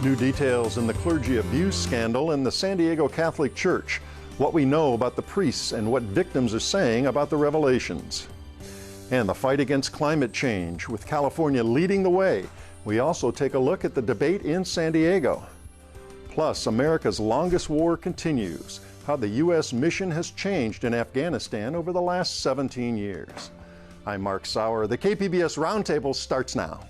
New details in the clergy abuse scandal in the San Diego Catholic Church. What we know about the priests and what victims are saying about the revelations. And the fight against climate change, with California leading the way. We also take a look at the debate in San Diego. Plus, America's longest war continues. How the U.S. mission has changed in Afghanistan over the last 17 years. I'm Mark Sauer. The KPBS Roundtable starts now.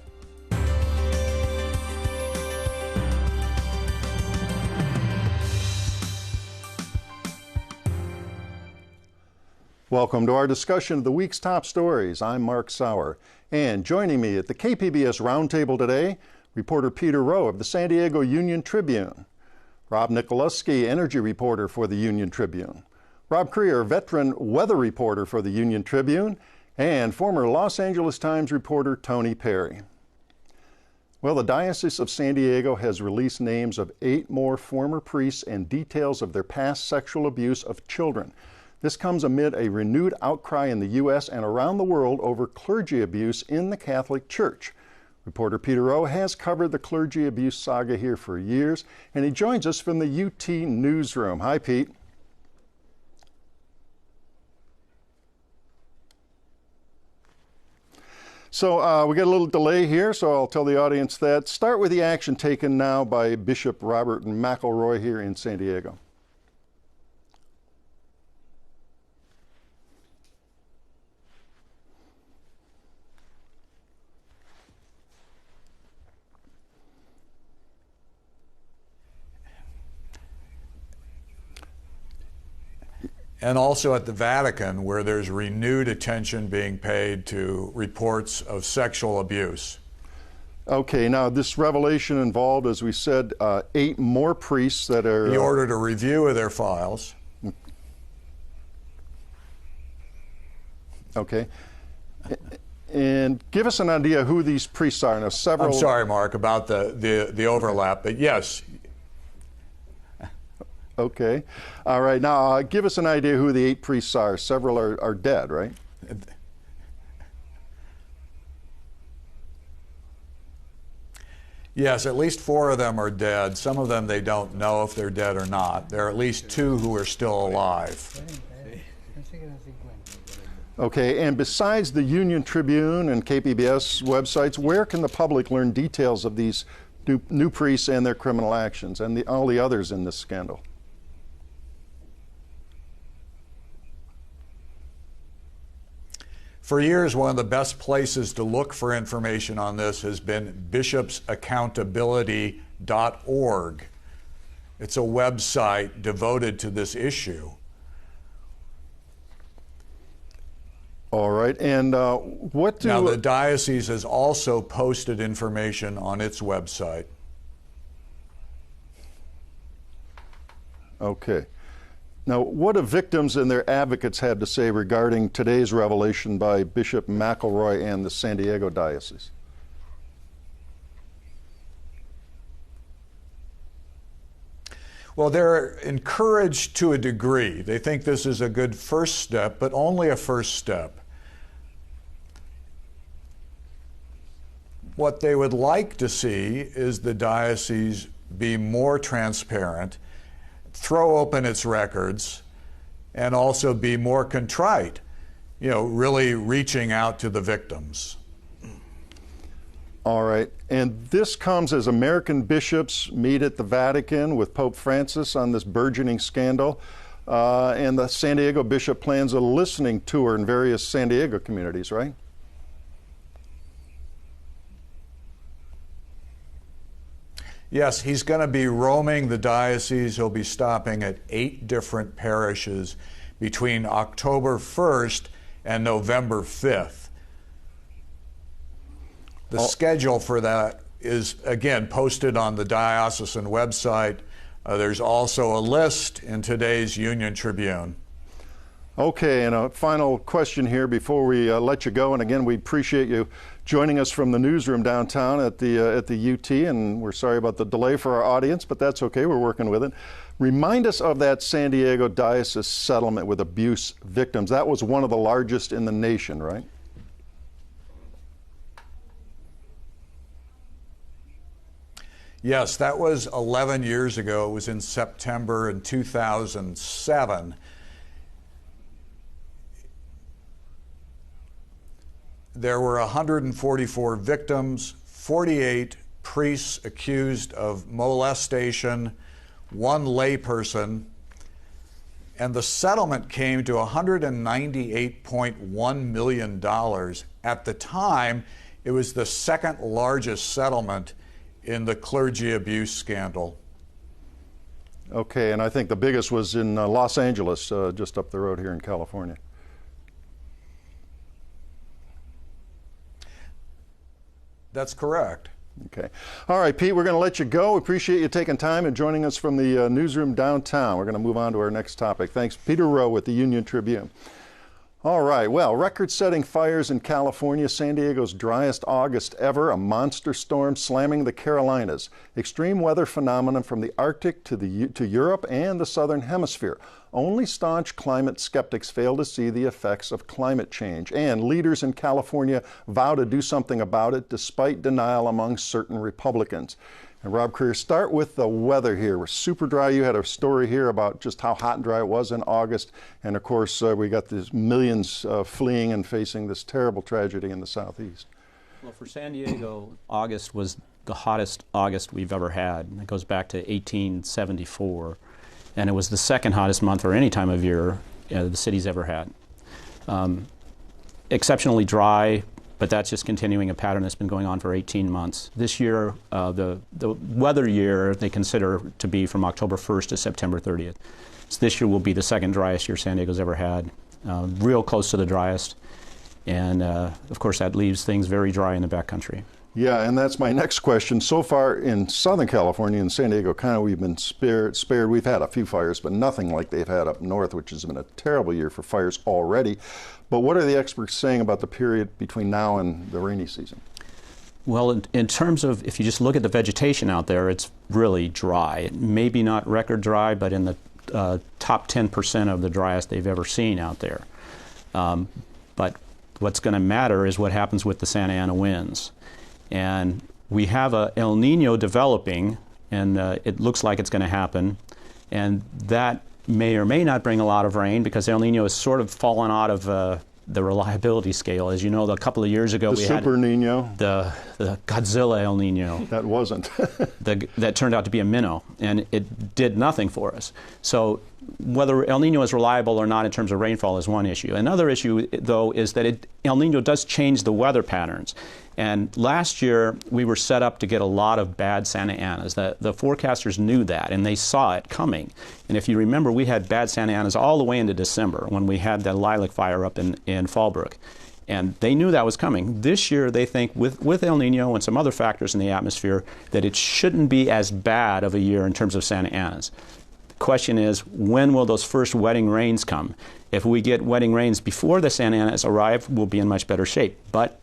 Welcome to our discussion of the week's top stories. I'm Mark Sauer. And joining me at the KPBS Roundtable today, reporter Peter Rowe of the San Diego Union Tribune, Rob Nikolewski, energy reporter for the Union Tribune, Rob Creer, veteran weather reporter for the Union Tribune, and former Los Angeles Times reporter Tony Perry. Well, the Diocese of San Diego has released names of 8 more former priests and details of their past sexual abuse of children. This comes amid a renewed outcry in the U.S. and around the world over clergy abuse in the Catholic Church. Reporter Peter Rowe has covered the clergy abuse saga here for years, and he joins us from the UT newsroom. Hi, Pete. So we got a little delay here, so I'll tell the audience that. Start with the action taken now by Bishop Robert McElroy here in San Diego. And also at the Vatican, where there's renewed attention being paid to reports of sexual abuse. Okay, now this revelation involved, as we said, 8 more priests that are... He ordered a review of their files. Okay. And give us an idea who these priests are. Now, several... I'm sorry, Mark, about the overlap, but yes. Okay. All right. Now, give us an idea who the 8 priests are. Several are dead, right? Yes, at least 4 of them are dead. Some of them they don't know if they're dead or not. There are at least 2 who are still alive. Okay. And besides the Union Tribune and KPBS websites, where can the public learn details of these new priests and their criminal actions and all the others in this scandal? For years, one of the best places to look for information on this has been bishopsaccountability.org. It's a website devoted to this issue. All right. And what do... Now, the diocese has also posted information on its website. Okay. Now, what have victims and their advocates had to say regarding today's revelation by Bishop McElroy and the San Diego Diocese? Well, they're encouraged to a degree. They think this is a good first step, but only a first step. What they would like to see is the diocese be more transparent, throw open its records, and also be more contrite, really reaching out to the victims. All right. And this comes as American bishops meet at the Vatican with Pope Francis on this burgeoning scandal. And the San Diego bishop plans a listening tour in various San Diego communities, right? Yes, he's going to be roaming the diocese. He'll be stopping at 8 different parishes between October 1st and November 5th. The schedule for that is, again, posted on the diocesan website. There's also a list in today's Union Tribune. Okay, and a final question here before we let you go. And again, we appreciate you joining us from the newsroom downtown at the UT, and we're sorry about the delay for our audience, but that's okay, we're working with it. Remind us of that San Diego Diocese settlement with abuse victims. That was one of the largest in the nation, right? Yes, that was 11 years ago. It was in September in 2007. There were 144 victims, 48 priests accused of molestation, one layperson, and the settlement came to $198.1 million. At the time, it was the second largest settlement in the clergy abuse scandal. Okay, and I think the biggest was in Los Angeles, just up the road here in California. That's correct. Okay. All right, Pete, we're going to let you go. Appreciate you taking time and joining us from the newsroom downtown. We're going to move on to our next topic. Thanks. Peter Rowe with the Union Tribune. All right, well, record-setting fires in California, San Diego's driest August ever, a monster storm slamming the Carolinas, extreme weather phenomenon from the Arctic to Europe and the Southern Hemisphere. Only staunch climate skeptics fail to see the effects of climate change, and leaders in California vow to do something about it despite denial among certain Republicans. And Rob Creer, start with the weather here. We're super dry. You had a story here about just how hot and dry it was in August. And of course, we got these millions fleeing and facing this terrible tragedy in the southeast. Well, for San Diego, August was the hottest August we've ever had. It goes back to 1874. And it was the second hottest month for any time of year the city's ever had. Exceptionally dry, but that's just continuing a pattern that's been going on for 18 months. This year, the weather year they consider to be from October 1st to September 30th. So this year will be the second driest year San Diego's ever had, real close to the driest. And of course that leaves things very dry in the backcountry. Yeah, and that's my next question. So far in Southern California and San Diego County, we've been spared. We've had a few fires, but nothing like they've had up north, which has been a terrible year for fires already. But what are the experts saying about the period between now and the rainy season? Well, in terms of, if you just look at the vegetation out there, it's really dry. It may be not record dry, but in the top 10% of the driest they've ever seen out there. But what's going to matter is what happens with the Santa Ana winds. And we have a El Nino developing, and it looks like it's going to happen. And that may or may not bring a lot of rain because El Nino has sort of fallen out of the reliability scale. As you know, a couple of years ago we had Super Nino, the Godzilla El Nino. That wasn't. That turned out to be a minnow, and it did nothing for us. So whether El Nino is reliable or not in terms of rainfall is one issue. Another issue, though, is that El Nino does change the weather patterns. And last year, we were set up to get a lot of bad Santa Anas. The forecasters knew that, and they saw it coming. And if you remember, we had bad Santa Anas all the way into December when we had the lilac fire up in Fallbrook. And they knew that was coming. This year, they think, with El Nino and some other factors in the atmosphere, that it shouldn't be as bad of a year in terms of Santa Anas. The question is, when will those first wetting rains come? If we get wetting rains before the Santa Anas arrive, we'll be in much better shape. But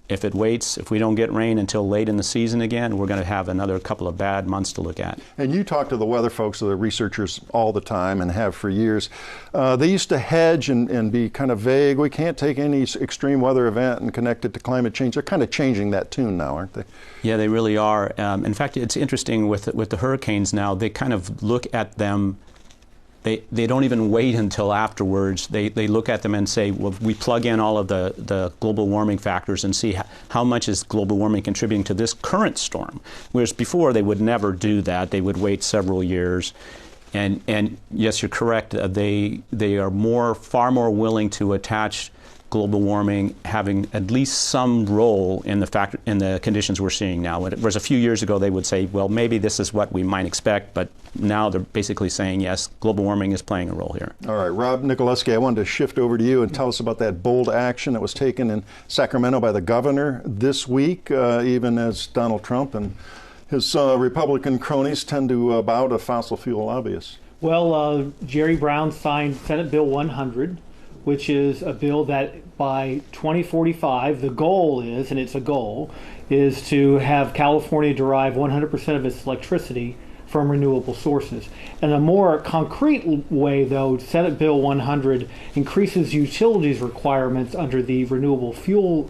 if it waits, if we don't get rain until late in the season again, we're going to have another couple of bad months to look at. And you talk to the weather folks, the researchers, all the time and have for years. They used to hedge and be kind of vague. We can't take any extreme weather event and connect it to climate change. They're kind of changing that tune now, aren't they? Yeah, they really are. In fact, it's interesting with the hurricanes now, they kind of look at them. They don't even wait until afterwards. They look at them and say, well, we plug in all of the global warming factors and see how much is global warming contributing to this current storm. Whereas before, they would never do that. They would wait several years. And yes, you're correct. They are far more willing to attach global warming having at least some role in the conditions we're seeing now. Whereas a few years ago they would say, well, maybe this is what we might expect, but now they're basically saying, yes, global warming is playing a role here. All right, Rob Nikolewski, I wanted to shift over to you and tell us about that bold action that was taken in Sacramento by the governor this week, even as Donald Trump and his Republican cronies tend to bow to fossil fuel lobbyists. Well, Jerry Brown signed Senate Bill 100, which is a bill that by 2045, the goal is, and it's a goal, is to have California derive 100% of its electricity from renewable sources. In a more concrete way, though, Senate Bill 100 increases utilities requirements under the renewable fuel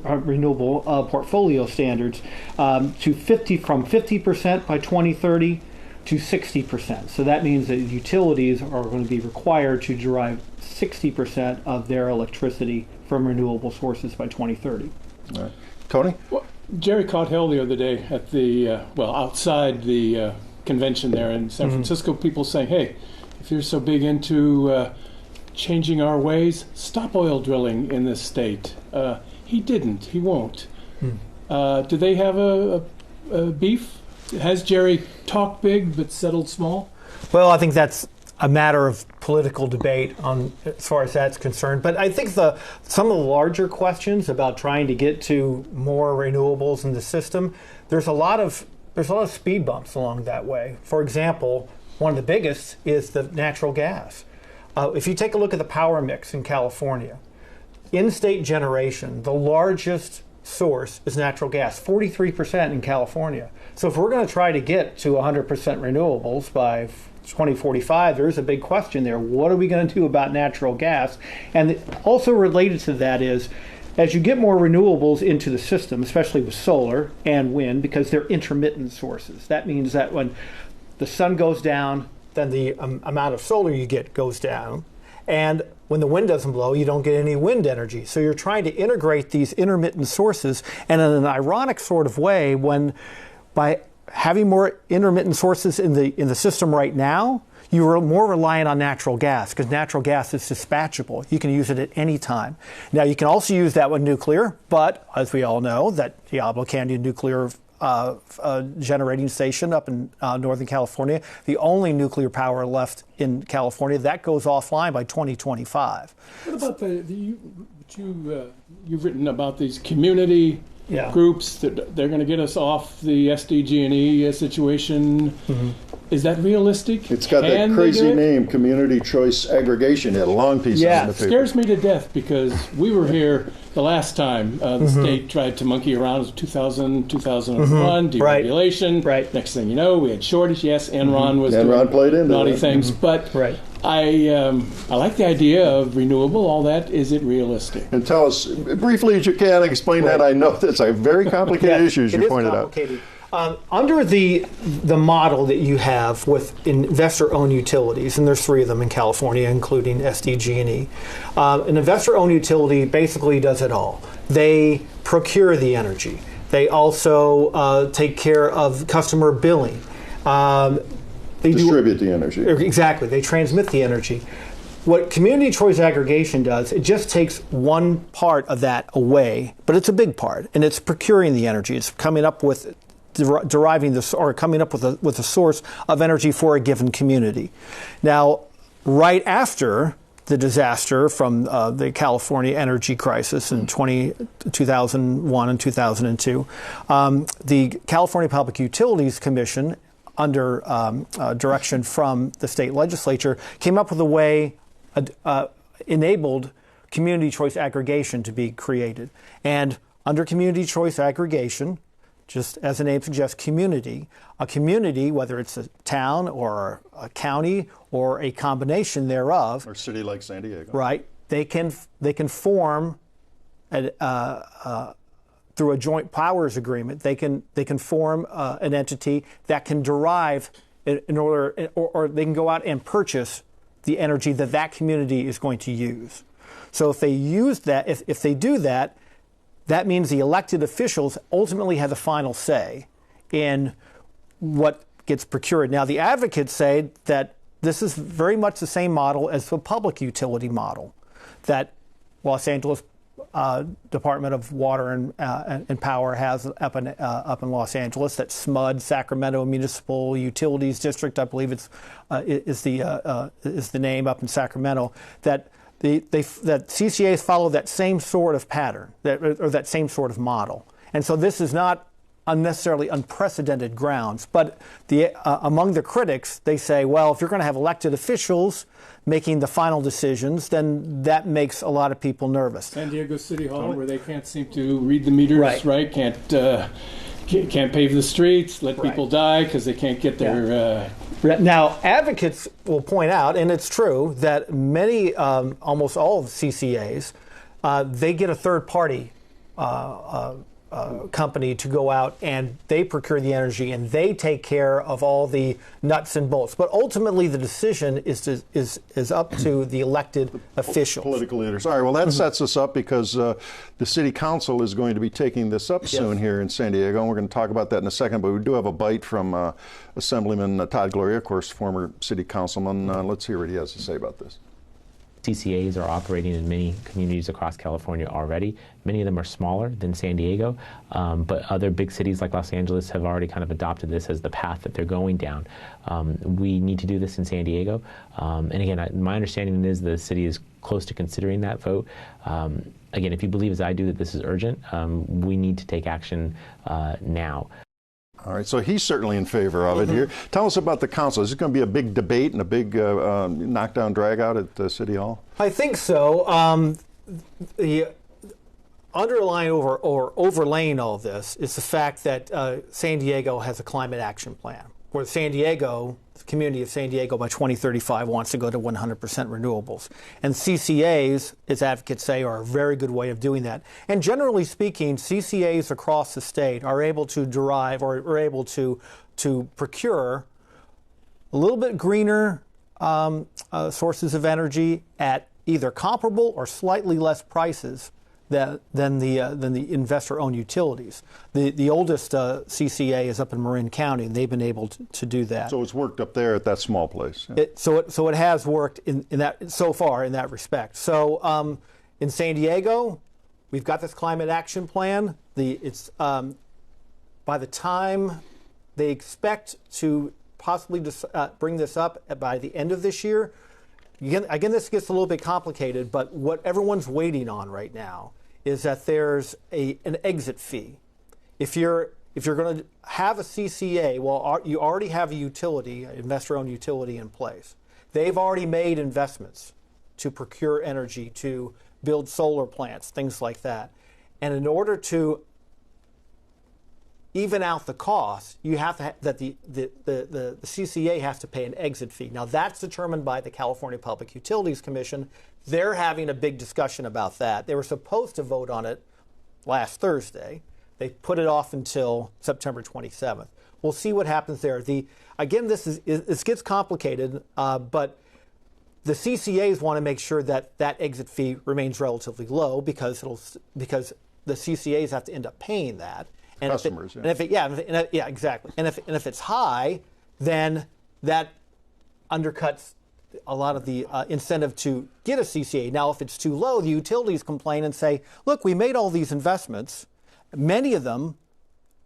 renewable portfolio standards from 50% by 2030 to 60%. So that means that utilities are going to be required to derive 60% of their electricity from renewable sources by 2030. All right. Tony? Well, Jerry caught hell the other day at the, outside the convention there in San Francisco, people saying, hey, if you're so big into changing our ways, stop oil drilling in this state. He didn't. He won't. Do they have a beef? Has Jerry talked big but settled small? Well, I think that's a matter of political debate on as far as that's concerned. But I think some of the larger questions about trying to get to more renewables in the system, there's a lot of speed bumps along that way. For example, one of the biggest is the natural gas. If you take a look at the power mix in California, in-state generation, the largest source is natural gas, 43% in California. So if we're going to try to get to 100% renewables by 2045, there's a big question there. What are we going to do about natural gas? And also related to that is, as you get more renewables into the system, especially with solar and wind, because they're intermittent sources, that means that when the sun goes down, then the amount of solar you get goes down. And when the wind doesn't blow, you don't get any wind energy. So you're trying to integrate these intermittent sources, and in an ironic sort of way, by having more intermittent sources in the system right now, you are more reliant on natural gas, because natural gas is dispatchable. You can use it at any time. Now, you can also use that with nuclear, but as we all know, that Diablo Canyon nuclear generating station up in Northern California, the only nuclear power left in California, that goes offline by 2025. What about you've written about these community groups that they're going to get us off the SDG&E situation? Is that realistic? It's got that crazy name, Community Choice Aggregation. It had a long piece on the paper. It scares me to death, because we were here the last time the state tried to monkey around. It was 2000, 2001, deregulation. Right. Next thing you know, we had shortage. Yes, Enron was Enron played into naughty it. things. But I like the idea of renewable, all that. Is it realistic? And tell us briefly as you can, explain that. I know that's a very complicated issue, as you pointed out. Under the model that you have with investor-owned utilities, and there's 3 of them in California, including SDG&E, an investor-owned utility basically does it all. They procure the energy. They also take care of customer billing. They distribute the energy. Exactly. They transmit the energy. What community choice aggregation does, it just takes one part of that away, but it's a big part, and it's procuring the energy. It's coming up with deriving this, or coming up with a source of energy for a given community. Now, right after the disaster from the California energy crisis in 2001 and 2002, the California Public Utilities Commission, under direction from the state legislature, came up with a way, enabled community choice aggregation to be created. And under community choice aggregation, just as the name suggests, a community, whether it's a town or a county or a combination thereof, or a city like San Diego, right? They can form through a joint powers agreement. They can form an entity that can derive or they can go out and purchase the energy that community is going to use. So if they use that, if they do that, that means the elected officials ultimately have the final say in what gets procured. Now, the advocates say that this is very much the same model as the public utility model that Los Angeles Department of Water and Power has up in Los Angeles, that SMUD, Sacramento Municipal Utilities District, I believe is the name up in Sacramento, that that CCAs follow that same sort of pattern, or that same sort of model. And so this is not unnecessarily unprecedented grounds. But among the critics, they say, well, if you're going to have elected officials making the final decisions, then that makes a lot of people nervous. San Diego City Hall, where they can't seem to read the meters, right? Can't can't pave the streets, let Right. people die because they can't get their... Now, advocates will point out, and it's true, that many, almost all of the CCAs, they get a third-party company to go out and they procure the energy and they take care of all the nuts and bolts. But ultimately, the decision is up to the elected officials. Political leaders. All right, well, that sets us up because the city council is going to be taking this up soon here in San Diego, and we're going to talk about that in a second, but we do have a bite from Assemblyman Todd Gloria, of course, former city councilman. Let's hear what he has to say about this. CCAs are operating in many communities across California already. Many of them are smaller than San Diego, but other big cities like Los Angeles have already kind of adopted this as the path that they're going down. We need to do this in San Diego. And again, my understanding is the city is close to considering that vote. Again, if you believe as I do that this is urgent, we need to take action now. All right, so he's certainly in favor of it here. Tell us about the council. Is it going to be a big debate and a big knockdown drag-out at City Hall? I think so. The underlying or overlaying all this is the fact that San Diego has a climate action plan, where San Diego, the community of San Diego, by 2035 wants to go to 100% renewables. And CCAs, as advocates say, are a very good way of doing that. And generally speaking, CCAs across the state are able to derive or are able to procure a little bit greener sources of energy at either comparable or slightly less prices than the investor-owned utilities. The oldest CCA is up in Marin County, and they've been able to do that. So it's worked up there at that small place. Yeah. So it has worked in that so far in that respect. So in San Diego, we've got this climate action plan. By the time they expect to possibly bring this up by the end of this year. Again, this gets a little bit complicated, but what everyone's waiting on right now is that there's an exit fee. If you're going to have a CCA, well, you already have a utility, an investor-owned utility in place. They've already made investments to procure energy, to build solar plants, things like that. And in order to even out the cost, you have to that the CCA has to pay an exit fee. Now that's determined by the California Public Utilities Commission. They're having a big discussion about that. They were supposed to vote on it last Thursday. They put it off until September 27th. We'll see what happens there. Again, this gets complicated, but the CCAs want to make sure that exit fee remains relatively low because the CCAs have to end up paying that. And customers, exactly. And if it's high, then that undercuts a lot of the incentive to get a CCA. Now, if it's too low, the utilities complain and say, look, we made all these investments, many of them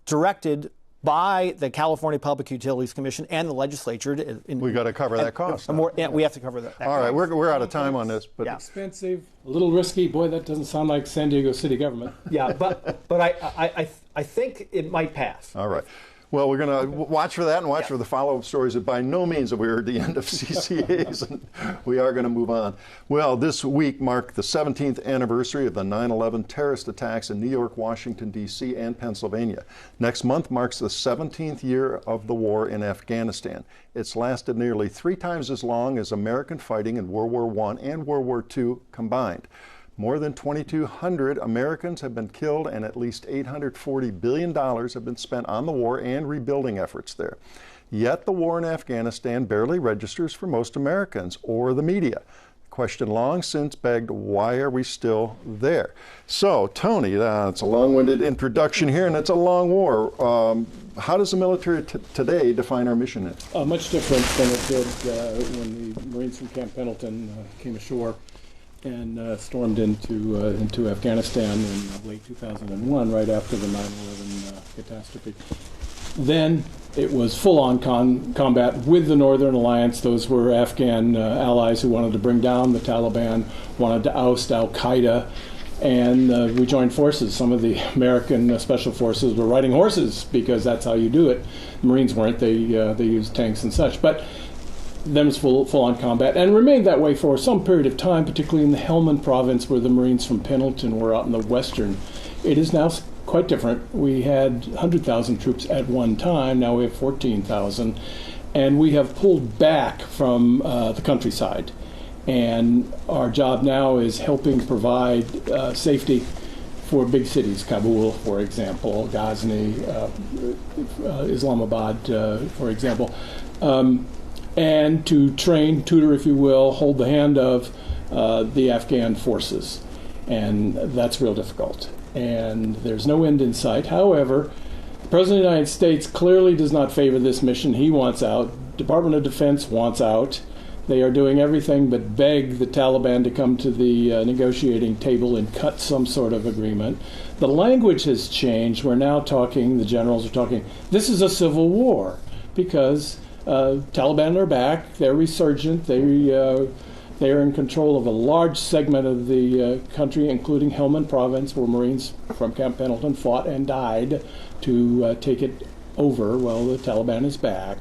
directed by the California Public Utilities Commission and the legislature. We got to cover that cost. We have to cover that. All right, we're out of time on this, but expensive, a little risky. Boy, that doesn't sound like San Diego city government. Yeah, but I think it might pass. All right. Well, we're going to watch for that and watch for the follow-up stories. By no means have we heard the end of CCAs, and we are going to move on. Well, this week marked the 17th anniversary of the 9/11 terrorist attacks in New York, Washington, D.C., and Pennsylvania. Next month marks the 17th year of the war in Afghanistan. It's lasted nearly 3 times as long as American fighting in World War I and World War II combined. More than 2,200 Americans have been killed, and at least $840 billion have been spent on the war and rebuilding efforts there. Yet the war in Afghanistan barely registers for most Americans or the media. The question long since begged, why are we still there? So, Tony, it's a long-winded introduction here, and it's a long war. How does the military today define our mission? Much different than it did when the Marines from Camp Pendleton came ashore and stormed into Afghanistan in late 2001, right after the 9/11 catastrophe. Then it was full-on combat with the Northern Alliance. Those were Afghan allies who wanted to bring down the Taliban, wanted to oust al-Qaeda, and we joined forces. Some of the American special forces were riding horses because that's how you do it. The Marines weren't. They used tanks and such. But them was full-on combat, and remained that way for some period of time, particularly in the Helmand province where the Marines from Pendleton were out in the western. It is now quite different. We had 100,000 troops at one time. Now we have 14,000. And we have pulled back from the countryside. And our job now is helping provide safety for big cities, Kabul, for example, Ghazni, Islamabad, for example, and to train, tutor, if you will, hold the hand of the Afghan forces. And that's real difficult. And there's no end in sight. However, the President of the United States clearly does not favor this mission. He wants out. Department of Defense wants out. They are doing everything but beg the Taliban to come to the negotiating table and cut some sort of agreement. The language has changed. We're now talking, the generals are talking, this is a civil war because Taliban are back. They're resurgent. They are in control of a large segment of the country, including Helmand Province, where Marines from Camp Pendleton fought and died to take it over. Well, the Taliban is back.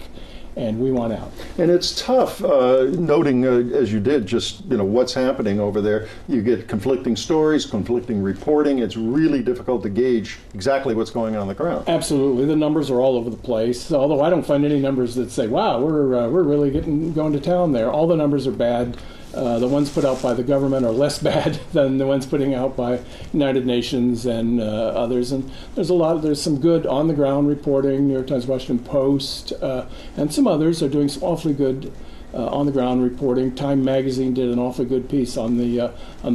And we want out. And it's tough, noting as you did, just what's happening over there. You get conflicting stories, conflicting reporting. It's really difficult to gauge exactly what's going on the ground. Absolutely, the numbers are all over the place. Although I don't find any numbers that say, "Wow, we're really going to town there." All the numbers are bad. The ones put out by the government are less bad than the ones putting out by United Nations and others. And there's some good on-the-ground reporting. New York Times, Washington Post, and some others are doing some awfully good on-the-ground reporting. Time Magazine did an awfully good piece on the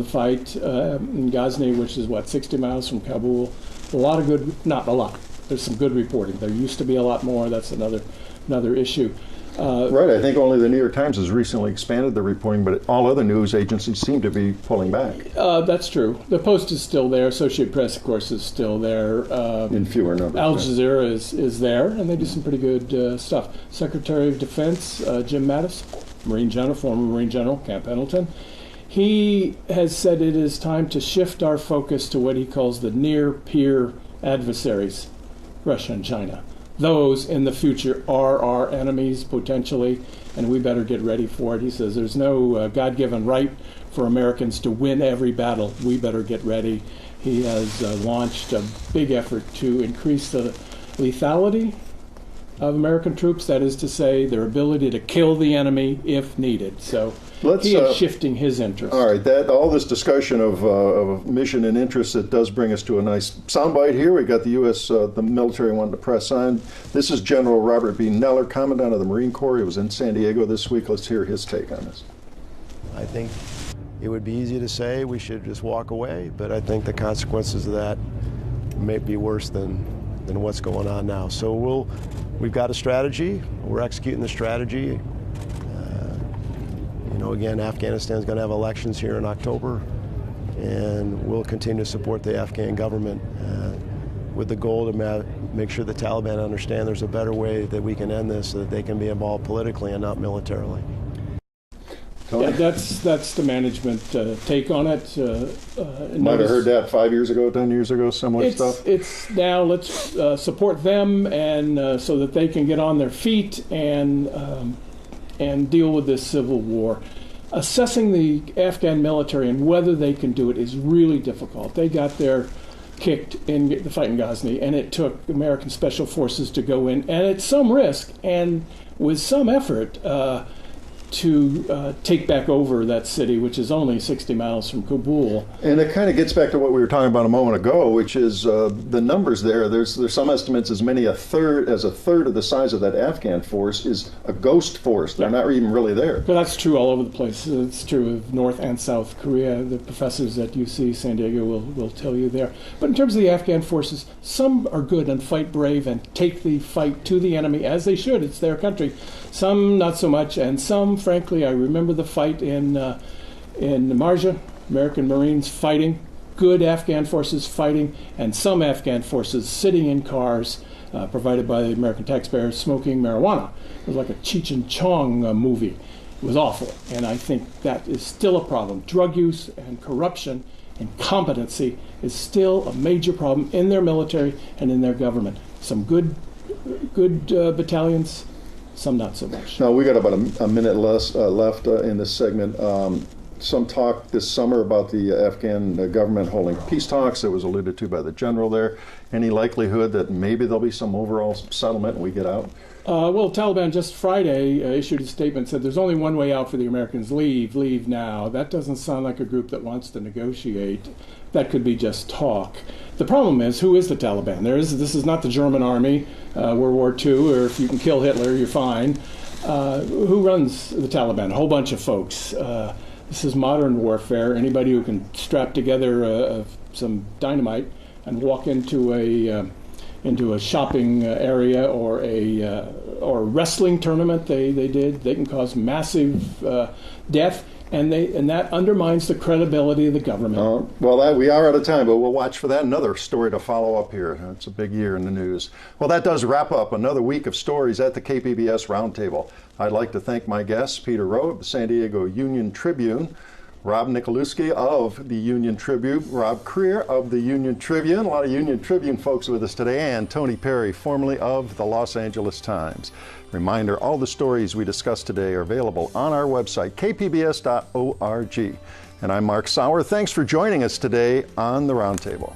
fight in Ghazni, which is 60 miles from Kabul. Not a lot. There's some good reporting. There used to be a lot more. That's another issue. Right, I think only the New York Times has recently expanded the reporting, but all other news agencies seem to be pulling back. That's true. The Post is still there. Associated Press, of course, is still there. In fewer numbers. Al Jazeera is there, and they do some pretty good stuff. Secretary of Defense Jim Mattis, former Marine General, Camp Pendleton, he has said it is time to shift our focus to what he calls the near-peer adversaries, Russia and China. Those in the future are our enemies potentially, and we better get ready for it. He says there's no God-given right for Americans to win every battle. We better get ready. He has launched a big effort to increase the lethality of American troops, that is to say, their ability to kill the enemy if needed. So he is shifting his interest. All right, all this discussion of mission and interest, it does bring us to a nice soundbite here. We got the U.S., the military wanting to press on. This is General Robert B. Neller, Commandant of the Marine Corps. He was in San Diego this week. Let's hear his take on this. I think it would be easy to say we should just walk away, but I think the consequences of that may be worse than what's going on now. So we've got a strategy. We're executing the strategy. Again, Afghanistan's going to have elections here in October, and we'll continue to support the Afghan government with the goal to make sure the Taliban understand there's a better way that we can end this so that they can be involved politically and not militarily. Yeah, that's the management take on it. Might have heard that 5 years ago, 10 years ago, similar stuff. It's now let's support them and so that they can get on their feet and deal with this civil war. Assessing the Afghan military and whether they can do it is really difficult. They got their kicked in the fight in Ghazni, and it took American Special Forces to go in, and at some risk and with some effort, to take back over that city, which is only 60 miles from Kabul. And it kind of gets back to what we were talking about a moment ago, which is the numbers there. There's some estimates as many a third of the size of that Afghan force is a ghost force. They're not even really there. But that's true all over the place. It's true of North and South Korea. The professors at UC San Diego will tell you there. But in terms of the Afghan forces, some are good and fight brave and take the fight to the enemy as they should. It's their country. Some not so much, and some, frankly, I remember the fight in Marja, American Marines fighting, good Afghan forces fighting, and some Afghan forces sitting in cars provided by the American taxpayers smoking marijuana. It was like a Cheech and Chong movie. It was awful, and I think that is still a problem. Drug use and corruption and competency is still a major problem in their military and in their government. Some good battalions, some not so much. Now, we got about a minute left in this segment. some talk this summer about the Afghan government holding peace talks. It was alluded to by the general there. Any likelihood that maybe there'll be some overall settlement and we get out? Well, Taliban just Friday issued a statement, said there's only one way out for the Americans: leave now. That doesn't sound like a group that wants to negotiate. That could be just talk. The problem is, who is the Taliban? This is not the German army, World War II, or if you can kill Hitler, you're fine. Who runs the Taliban? A whole bunch of folks. This is modern warfare. Anybody who can strap together some dynamite and walk into a shopping area or a wrestling tournament they can cause massive death, and that undermines the credibility of the government. We are out of time, but we'll watch for that. Another story to follow up here. It's a big year in the news. Well, that does wrap up another week of stories at the KPBS Roundtable. I'd like to thank my guests, Peter Rowe of the San Diego Union Tribune, Rob Nicholewski of the Union Tribune, Rob Creer of the Union Tribune, a lot of Union Tribune folks with us today, and Tony Perry, formerly of the Los Angeles Times. Reminder, all the stories we discussed today are available on our website, kpbs.org. And I'm Mark Sauer. Thanks for joining us today on the Roundtable.